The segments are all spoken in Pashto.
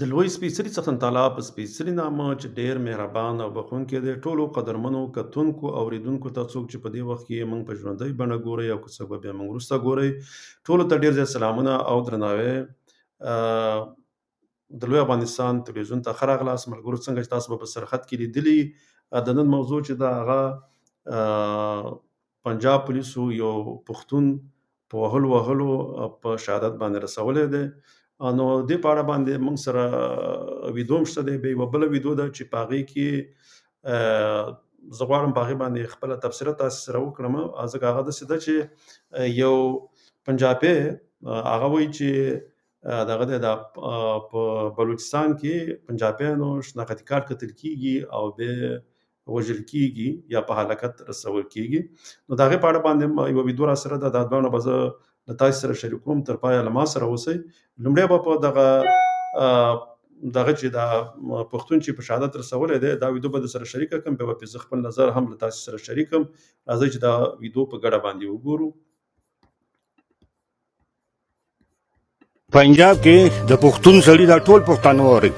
د لوی سپېڅلي څښتن تعالی په سپېڅلي نامه چې ډېر مهربان او بخښونکی دی، ټولو قدرمنو کتونکو اورېدونکو ته څوک چې په دې وخت کې موږ په ژوندۍ بڼه ګورئ او که څوک به بیا موږ وروسته ګورئ، ټولو ته ډېر زیات سلامونه او درناوی. د لوی افغانستان تلویزیون ته ښه راغلاست ملګرو. څنګه چې تاسو به په سرخط کې لیدلي، د نن موضوع چې ده هغه پنجاب پولیسو یو پښتون په وهلو په شهادت باندې رسولی دی. نو دې په اړه باندې موږ سره ویډیو هم شته دی، بیا یوه بله ویډیو ده چې په هغې کې زه غواړم په هغې باندې خپله تبصره تاسو سره وکړم. ځکه هغه داسې ده چې یو پنجابی هغه وایي چې دغه دی په بلوچستان کې پنجابیانو شناختي کارت کتل کېږي او بیا وژل کېږي یا په هلاکت رسول کېږي. نو د هغې په اړه باندې یوه ویډیو را سره ده، دا دواړه به زه له تاسو سره شریکوم. تر پایه له ما سره اوسئ. لومړی به په دغه چې دا پښتون چې په شهادت رسولی دی دا ویډیو به درسره شریکه کړم، بیا به پرې زه خپل نظر هم له تاسو سره شریک کړم. راځئ چې دا ویډیو په ګډه باندې وګورو. پنجاب کې د پښتون سړي دا ټول پښتانه ووري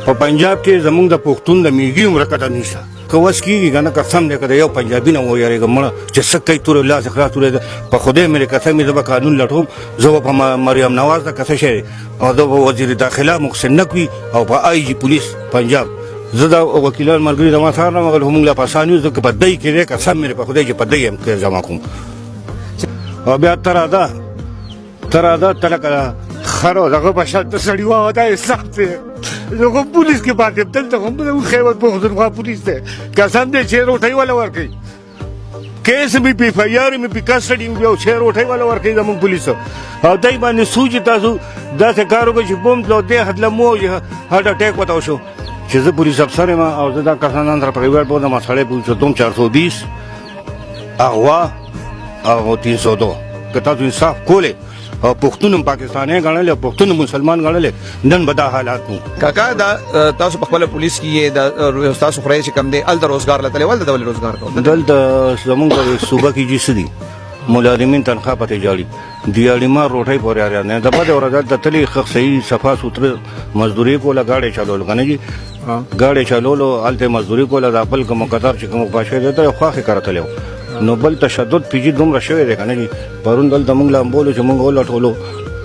په پنجاب کې زمونږ د پښتون د میږي عمر کده نشته کوس کیږي کنه قسم دې کده یو پنجابي نه وایره مړه چې سکه تور الله ذکر تور په خوده مې قسم دې په قانون لټوم زه په مریم نواز د کسه شي او د وزیر داخله محسن نقوی او په آی جی پولیس پنجاب زه دا وکیلان مرګري د ما سره نه مګر هم لا پاسانیو زه په دای کې قسم مې په خوده کې په دای هم کې جمع کوم او بیا تر دا تلکه خرو دغه بشات سړی واه دا حساب ته زه پولیس کې باندې دلته هم د خیبر پښتونخوا پولیس ته قسم دې چې روټي ولا ورکي کیس می پی فایار می پی کسټډي می او چې روټي ولا ورکي زمون پولیس او دای باندې سوچ تاسو دا څه کارو کې بوم لو دې حد لمو هارت اٹیک وتاو شو چې زه پولیس افسر ما او زه دا کسانان تر پریوار په مساله پوښتوم 420 اغوا او 302 که تاسو انصاف کوله او پښتون پاکستاني غړل او پښتون مسلمان غړل نن بدا حالات نو کاکا دا تاسو په خپل پولیس کې دا تاسو خوري چې کم دی ال د روزګار لته ول د ول روزګار کو دل د زمونږ د صوبه کې جسدي ملازمین تنخواه پته جاړي دیاړي ما روټي پورې اړه نه د بده ورځ د تلی خخ صحیح صفا سوتره مزدوري کوله گاډي چالول کنه جی گاډي چالولو الته مزدوري کوله د خپل کوم قطار چې کوم پاشه ده خو کارتلو نو بل تشدد پیجی دومره شوی دی کنه جی پرون دل د مونږ لامبولو چې مونږ ولټولو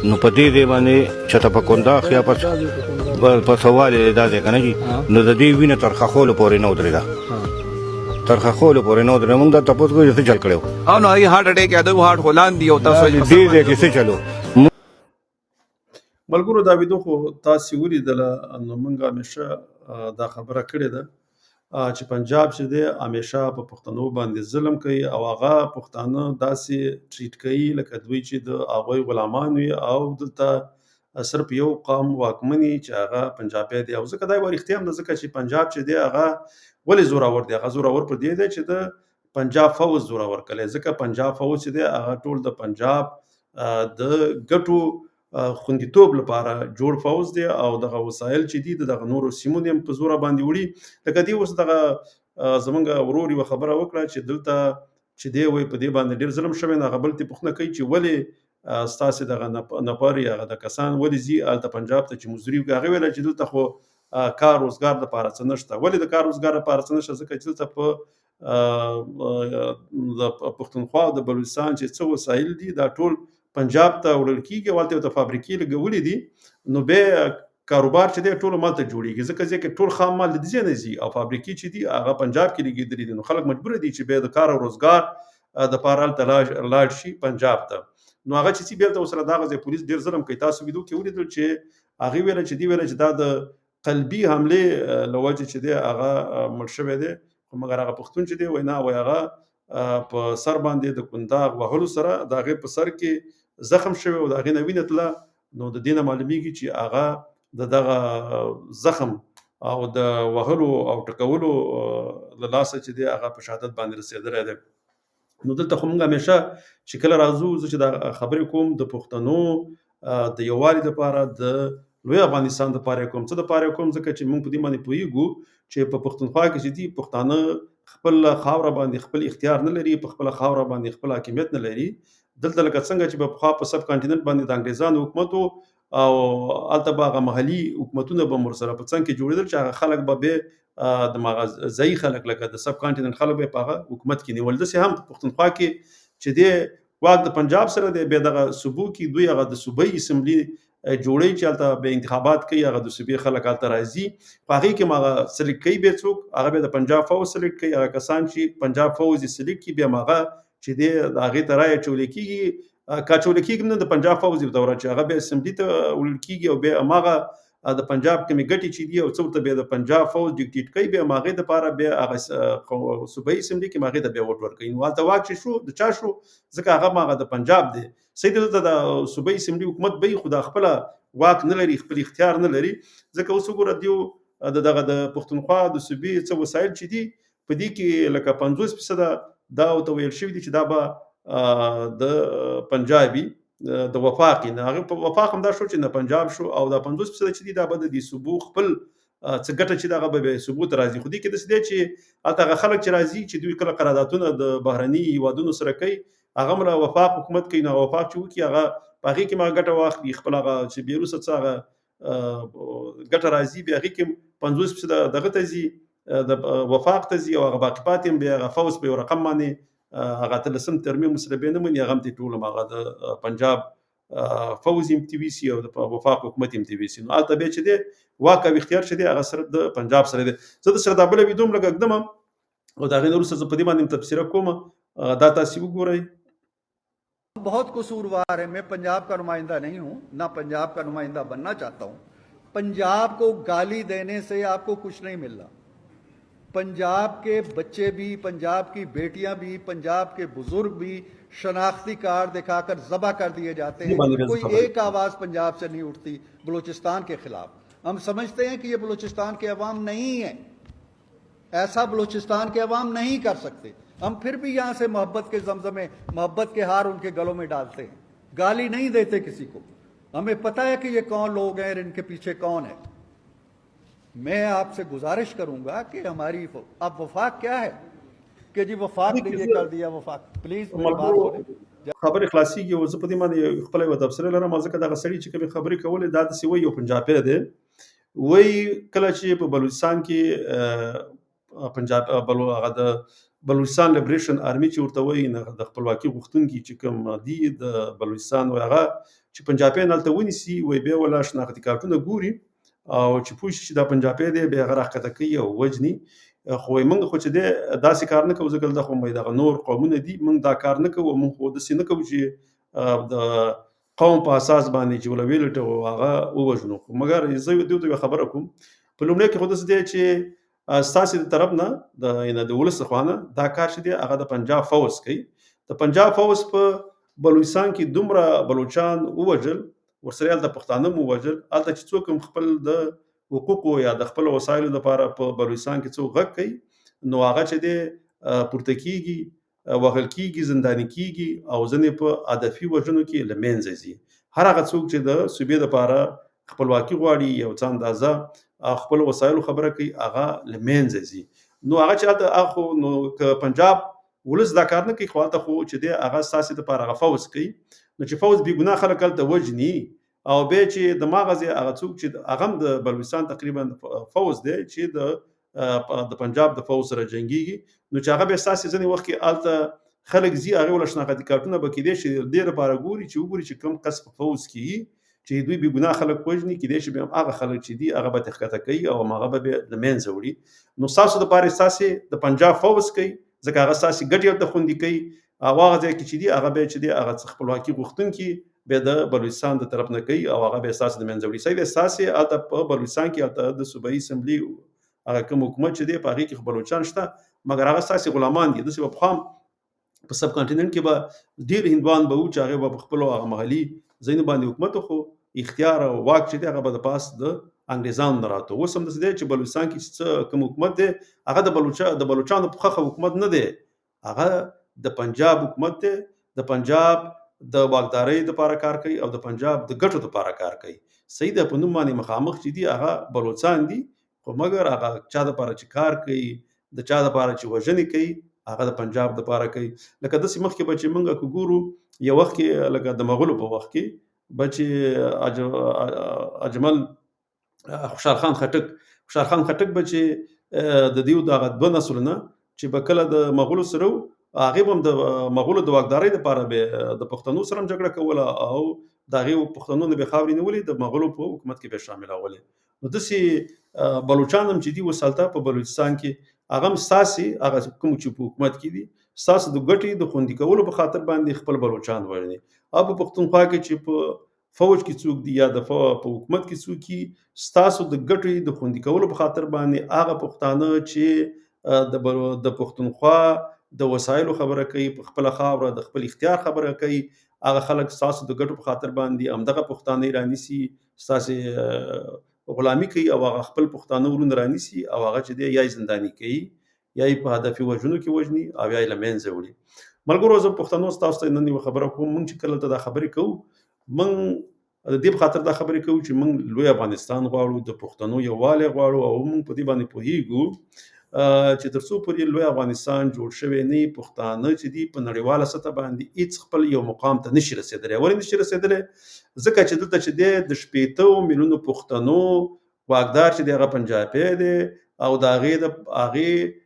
نو پدې دی باندې چته پکوندا خیا په سوال دا دی کنه جی نو د دې وینه تر خخول پورې نو درېدا تر خخول پورې نو درې مونږ د تاسو کو څه چل کړو او نو هي هارت اٹیک یادو هارت هولان دی او تاسو دې دې کې څه چلو ملګرو دا ویډیو خو تاسو ولیدله، نو موږ همیشه دا خبره کړې ده چې پنجاب چې دی همیشه په پښتنو باندې ظلم کوي او هغه پښتانه داسې ټریټ کوي لکه دوی چې د هغوی غلامان وي او دلته صرف یو قوم واکمني چې هغه پنجابی دی. او ځکه دا یوه رښتیا هم ده، ځکه چې پنجاب چې دی هغه ولې زورور دی؟ هغه زورور پر دې دی چې د پنجاب فوج زورور کړی، ځکه پنجاب فوج چې دی هغه ټول د پنجاب د ګټو خوندیتوب لپاره جوړ فوج دی او دغه وسایل چې دي دغه نورو سیمو هم په زوره باندې وړي. لکه دی اوس دغه زمونږ ورور یوه خبره وکړه چې دلته چې دی وایي په دې باندې ډېر ظلم شوی. نو هغه بل ته پوښتنه کوي چې ولې ستاسې دغه نفر یا هغه د کسان ولې ځي هلته پنجاب ته چې مزدوري وکړي؟ هغې ویله چې دلته خو کار روزګار دپاره څه نشته. ولې د کار روزګار دپاره څه نشته؟ ځکه چې دلته په د پښتونخوا او د بلوچستان چې څه وسایل دي دا ټول پنجاب ته وړل کېږي او هلته ورته فابریکې لګولې دي، نو بیا کاروبار چې دی ټول مالته جوړېږي، ځکه چې ټول خام مال د دې ځای نه ځي او فابریکې چې دي هغه پنجاب کې لګېدلې دي. نو خلک مجبوره دي چې بیا د کار او روزګار دپاره هلته لاړ شي پنجاب ته. نو هغه چې ځي بیا ورته ورسره دغه ځای پولیس ډېر ظلم کوي. تاسو ویډیو کې ولیدل چې هغې ویله چې دی ویله چې دا د قلبي حملې له وجې چې دی هغه مړ شوی دی، خو مګر هغه پښتون چې دی وایي نه، وایي هغه په سر باندې د کنداغ وهلو سره د هغې په سر کې زخم شوی او د هغې نه وینه تله. نو د دې نه معلومیږي چې هغه د دغه زخم او د وهلو او ټکولو له لاسه چې دی هغه په شهادت باندې رسېدلی دی. نو دلته خو موږ همیشه چې کله راځو، زه چې دا خبرې کوم د پښتنو د یووالي دپاره، د لوی افغانستان دپاره کوم، څه دپاره کوم؟ ځکه چې موږ په دې باندې پوهېږو چې په پښتونخوا کې چې دي پښتانه خپل خاوره باندې خپل اختیار نه لري، په خپله خاوره باندې خپل حاکمیت نه لري. دلته لکه څنګه چې په پخوا په سب کانټیننټ باندې د انګریزانو حکومت و او هلته به هغه محلي حکومتونه به هم ورسره په څنګ کې جوړېدل چې هغه خلک به بیا د مغه ځایي خلک لکه د سب کانټیننټ خلک به په هغه حکومت کې نیول. داسې هم په پښتونخوا کې چې دی واک د پنجاب سره دی، بیا دغه صوبو کې دوی هغه د صوبایي اسمبلي جوړوي چې هلته به انتخابات کوي، هغه د صوبې خلک هلته راځي، په هغې کې هم هغه سلیکټ کوي بیا څوک، هغه بیا د پنجاب فوج سلیکټ کوي. هغه کسان چې پنجاب فوج یې سلیکټ کړي بیا هم هغه چې دی د هغې ته رایه اچولی کېږي، که اچولی کېږي نه د پنجاب فوج یې دوره چې هغه بیا اسمبلي ته وړل کېږي او بیا هماغه د پنجاب کومې ګټې چې دي او څه ورته بیا د پنجاب فوج ډیکټیټ کوي، بیا هم هغې دپاره بیا هغه صوبایي اسمبلي کې هم هغې ته بیا ووټ ورکوي. نو هلته واک چې شو د چا شو، ځکه هغه هم هغه د پنجاب دی. صحیح دی دلته د صوبایي اسمبلي حکومت به وي خو دا خپله واک نه لري، خپل اختیار نه لري. ځکه اوس وګوره دیو دغه د پښتونخوا د صوبې څه وسایل چې دي په دې کې لکه 50% دا ورته ویل شوي دي چې دا به د پنجابي د وفاق نه، هغه په وفاق هم دا شو چې نه پنجاب شو، او دا 50% چې دي دا به د دې صوبو خپل څه ګټه چې دغه به صوبو ته راځي. خو دې کې داسې دی چې هلته هغه خلک چې راځي چې دوی کله قراردادونه د بهرني هیوادونو سره کوي، هغه هم له وفاق حکومت کوي، نو هغه وفاق چې وکړي هغه په هغې کې هم هغه ګټه واخلي، خپل هغه چې بیا وروسته څه هغه ګټه راځي بیا هغې کې هم 50% دغه ته ځي، د وفاق ته ځي، او هغه باقي پاتې هم بیا هغه فوز په یو رقم باندې هغه 13 ترمیم ورسره بیا نه مني، هغه هم ټول هم هغه د پنجاب فوز هم تې ویسي او د وفاق حکومت هم تې ویسي. نو هلته بیا چې دی واک او اختیار چې دی هغه صرف د پنجاب سره دی. زه د سره دا بله ویډیو هم لږ ږدم او د هغې نه وروسته زه په دې باندې هم تبصره کوم، دا تاسې وګورئ. बहुत कसूरवार है। मैं पंजाब का नुमाइंदा नहीं हूं, ना पंजाब का नुमाइंदा बनना चाहता हूं। पंजाब को गाली देने से आपको कुछ नहीं मिल रहा। पंजाब के बच्चे भी, पंजाब की बेटियां भी, पंजाब के बुजुर्ग भी शनाख्ती कार्ड दिखाकर जबा कर दिए जाते हैं। कोई एक आवाज पंजाब से नहीं उठती बलूचिस्तान के खिलाफ। हम समझते हैं कि ये बलूचिस्तान के अवाम नहीं है, ऐसा बलूचिस्तान के अवाम नहीं कर सकते। हम फिर भी यहां से मोहब्बत के जमजमे, मोहब्बत के हार उनके गलों में डालते हैं, गाली नहीं देते किसी को। हमें पता है कि ये कौन लोग हैं और इनके पीछे कौन है। मैं आपसे गुजारिश करूंगा कि हमारी अब वफाक क्या है कि जी वफाक ने ये कर दिया, वफाक प्लीज मेरी बात सुने। خبرې خلاصېږي او زه په دې باندې خپله یوه تبصره لرم، ځکه دغه سړي چې کومې خبرې کولې دا داسې وایي یو پنجابی دی، وایي کله چې په بلوچستان کې پنجاب هغه د بلوچستان لیبریشن آرمي چې ورته وایي د خپلواکي غوښتونکي چې کوم دي د بلوچستان، وایي هغه چې پنجابیان هلته ونیسي، وایي بیا ولا شناختي کارتونه ګوري او چې پوه شي چې دا پنجابی دی بیا هغه راښکته کوي او وجني. خو وایي موږ خو چې دی داسې کار نه کوو، ځکه دلته خو وایي دغه نور قومونه دي، موږ دا کار نه کوو، موږ خو داسې نه کوو چې د قوم په اساس باندې چې ولوي لټوو هغه ووژنو. خو مګر زه دوی ته یوه خبره کوم، په لومړی کې خو داسې دی چې ستاسې د طرف نه د ولس خوا نه دا کار چې دی هغه د پنجاب فوج کوي. د پنجاب فوج په بلوچستان کې دومره بلوچان ووژل، ورسره هلته پښتانه هم ووژل، هلته چې څوک هم خپل د حقوقو یا د خپلو وسایلو لپاره په بلوچستان کې څوک غږ کوي نو هغه چې دی پورته کېږي، وهل کېږي، زنداني کېږي او ځینې په هدفي وژنو کې له منځه ځي. هر هغه څوک چې د صوبې دپاره خپلواکي غواړي، یو څه اندازه خپل وسایلو خبره کوي، هغه له منځه ځي. نو هغه چې هلته هغه خو نو که پنجاب ولس دا کار نه کوي، خو هلته خو چې دی هغه ستاسې دپاره هغه فوج کوي. نو چې فوج بې ګناه خلک هلته وژني او بیا چې د مغزې هغه څوک چې هغه هم د بلوچستان تقریبا فوج دی چې د پنجاب د فوج سره جنګېږي، نو چې هغه بیا ستاسې ځینې وخت کې هلته خلک ځي، هغې وله شناختي کارتونه به کیدای شي دې لپاره ګوري چې وګوري چې کوم کس په فوج کې چې دوی بې ګناه خلک وژني، کیدای شي بیا هم هغه خلک چې دي هغه به تښکته کوي او هغه به بیا له منځه وړي. نو ستاسو دپاره ستاسې د پنجاب فوج کوي، ځکه هغه ستاسې ګټې ورته خوندي کوي، او هغه ځای کې چې دي هغه بیا چې دی هغه خپلواکي غوښتونکي بیا د بلوچستان د طرف نه کوي او هغه بیا ستاسې د منځه وړي. صحیح دی، ستاسې هلته په بلوچستان کې هلته د صوبایي اسمبلي هغه کوم حکومت چې دی په هغې کې خو بلوچان شته، مګر هغه ستاسې غلامان دي. داسې به پخوا په سب کانټیننټ کې به ډېر هندوان به وو چې هغې به په خپلو هغه محلي ځایونو باندې حکومت خو اختیار او واک چې دی هغه به د پاس د انګریزانو نه راته. اوس هم داسې دی چې بلوچستان کې څه کوم حکومت دی هغه د بلوچانو په خوښه حکومت نه دی، هغه د پنجاب حکومت دی، د پنجاب د واکدارۍ دپاره کار کوي او د پنجاب د ګټو دپاره کار کوي. صحیح ده، په نوم باندې مخامخ چې دي هغه بلوچان دي، خو مګر هغه چا دپاره چې کار کوي، د چا دپاره چې وژنې کوي، هغه د پنجاب دپاره کوي. لکه داسې مخکې به چې موږ که ګورو یو وخت کې لکه د مغولو په وخت کې بچې اجمل خوشحال خان خټک به چې د دیو دغه دوه نسلونه چې به کله د مغولو سره وو، هغې به هم د مغولو د واکدارۍ دپاره به د پښتنو سره هم جګړه کوله او د هغې پښتنو نه به یې خاورې نیولې، د مغولو په حکومت کې به یې شاملولې. نو داسې بلوچان هم چې دي اوس هلته په بلوچستان کې، هغه هم ستاسې هغه کوم چې په حکومت کې دي ستاسو د ګټې د خوندي کولو په خاطر باندې خپل بلوچان وژني. او په پښتونخوا کې چې په فوج کې څوک دي یا په حکومت کې څوک دي، ستاسو د ګټې د خوندي کولو په خاطر باندې هغه پښتانه چې د پښتونخوا د وسایلو خبره کوي، په خپله خاوره د خپل اختیار خبره کوي، هغه خلک ستاسو د ګټو په خاطر باندې همدغه پښتانه رانیسي، ستاسې غلامي کوي او هغه خپل پښتانه ورونه رانیسي او هغه چې دی یا یې زنداني کوي یا یې په هدفي وژنو کې وژني او یا یې له منځه وړي. ملګرو، زه پښتنو ستاسو ته نن یوه خبره کوم. موږ چې کله دلته دا خبرې کوو، موږ د دې په خاطر دا خبرې کوو چې موږ لوی افغانستان غواړو، د پښتنو یووالی غواړو او موږ په دې باندې پوهیږو چې تر څو پورې لوی افغانستان جوړ شوی نه وي، پښتانه چې دي په نړیواله سطح باندې هېڅ خپل یو مقام ته نشي رسېدلی. ولې نشي رسېدلی؟ ځکه چې دلته چې دی د 80 میلیونو پښتنو واکدار چې دی هغه پنجابی دی او د هغې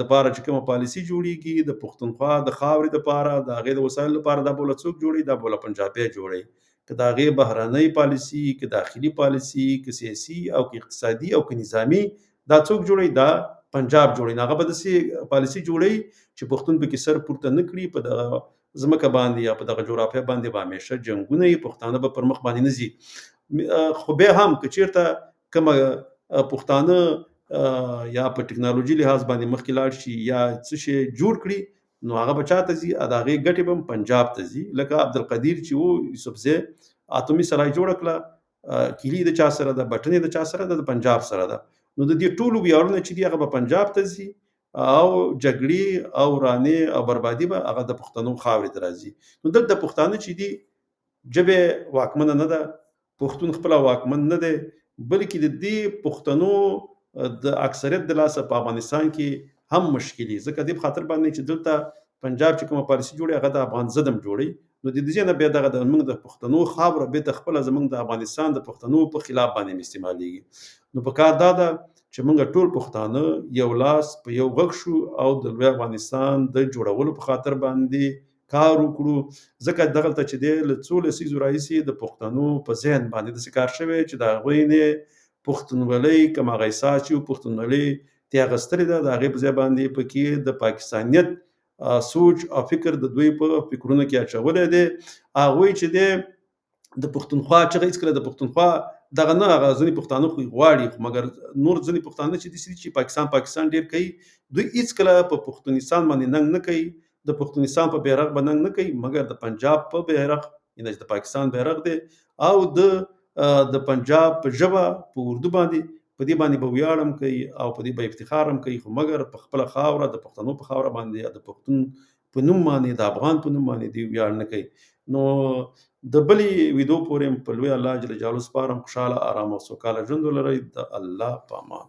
دپاره چې کومه پالیسي جوړیږي د پښتونخوا د خاورې دپاره، د هغې د وسایلو دپاره، دا به له څوک جوړوي؟ دا به له پنجابی جوړوي. که د هغې بهرنۍ پالیسي، که داخلي پالیسي، که سیاسي او که اقتصادي او که نظامي، دا څوک جوړوي؟ دا پنجاب جوړوي. هغه به داسې پالیسي جوړوي چې پښتون پکې سر پورته نه کړي، په دغه ځمکه باندې یا په دغه جغرافیه باندې به همیشه جنګونه وي، پښتانه به پر مخ باندې نه ځي. خو بیا هم که چېرته کومه پښتانه یا په ټکنالوژي لحاظ باندې مخکې لاړ شي یا څه شی جوړ کړي، نو هغه به چاته ځي؟ د هغې ګټې به هم پنجاب ته ځي. لکه عبدالقدیر چې و یوسفزی اتومي سرای جوړه کړه، کیلي د چا سره ده، بټنې د چا سره ده؟ د پنجاب سره ده. نو د دې ټولو ویاړونه چې دي هغه به پنجاب ته ځي او جګړې او ورانې او بربادي به هغه د پښتنو خاورې ته راځي. نو دلته پښتانه چې دي ژبې واکمنه نه ده، پښتون خپله واکمن نه دی، بلکې د دې پښتنو د اکثریت د لاسه په افغانستان کې هم مشکلي، ځکه دې په خاطر باندې چې دلته پنجاب چې کومه پالیسي جوړي هغه د افغان ضد هم جوړي. نو د دې نه بیا دغه زموږ د پښتنو خاوره بېرته خپله زموږ د افغانستان د پښتنو په خلاف باندې استعمالیږي. نو په کار دا ده چې موږ ټول پښتانه یو لاس په یو غږ شو او د لوی افغانستان د جوړولو په خاطر باندې کار وکړو. ځکه دغلته چې دی له څو لسیزو راهیسې د پښتنو په ذهن باندې داسې کار شوی چې د هغوی نه پښتونولۍ کوم هغه احساس چې پښتونولۍ ترې اخیستلې ده، د هغې په ځای باندې پکې د پاکستانیت سوچ او فکر د دوی په فکرونو کې اچولی دی. هغوی چې دی د پښتونخوا چغه هېڅکله د پښتونخوا دغه نه، هغه ځینې پښتانه خو غواړي، خو مګر نور ځینې پښتانه چې داسې دي چې پاکستان ډېر کوي، دوی هېڅکله په پښتونستان باندې ننګ نه کوي، د پښتونستان په بیرغ به ننګ نه کوي، مګر د پنجاب په بیرغ یعنې چې د پاکستان بیرغ دی او د پنجاب په ژبه په اردو باندې په دې باندې به ویاړ هم کوي او په دې به افتخار هم کوي. خو مګر په خپله خاوره د پښتنو په خاوره باندې یا د پښتون په نوم باندې د افغان په نوم باندې دوی ویاړ نه کوي. نو د بلې ویدو پورې په لوی الله جل جلاله سپارم. خوشحاله، ارامه او سوکاله ژوند ولرئ. د الله په امان.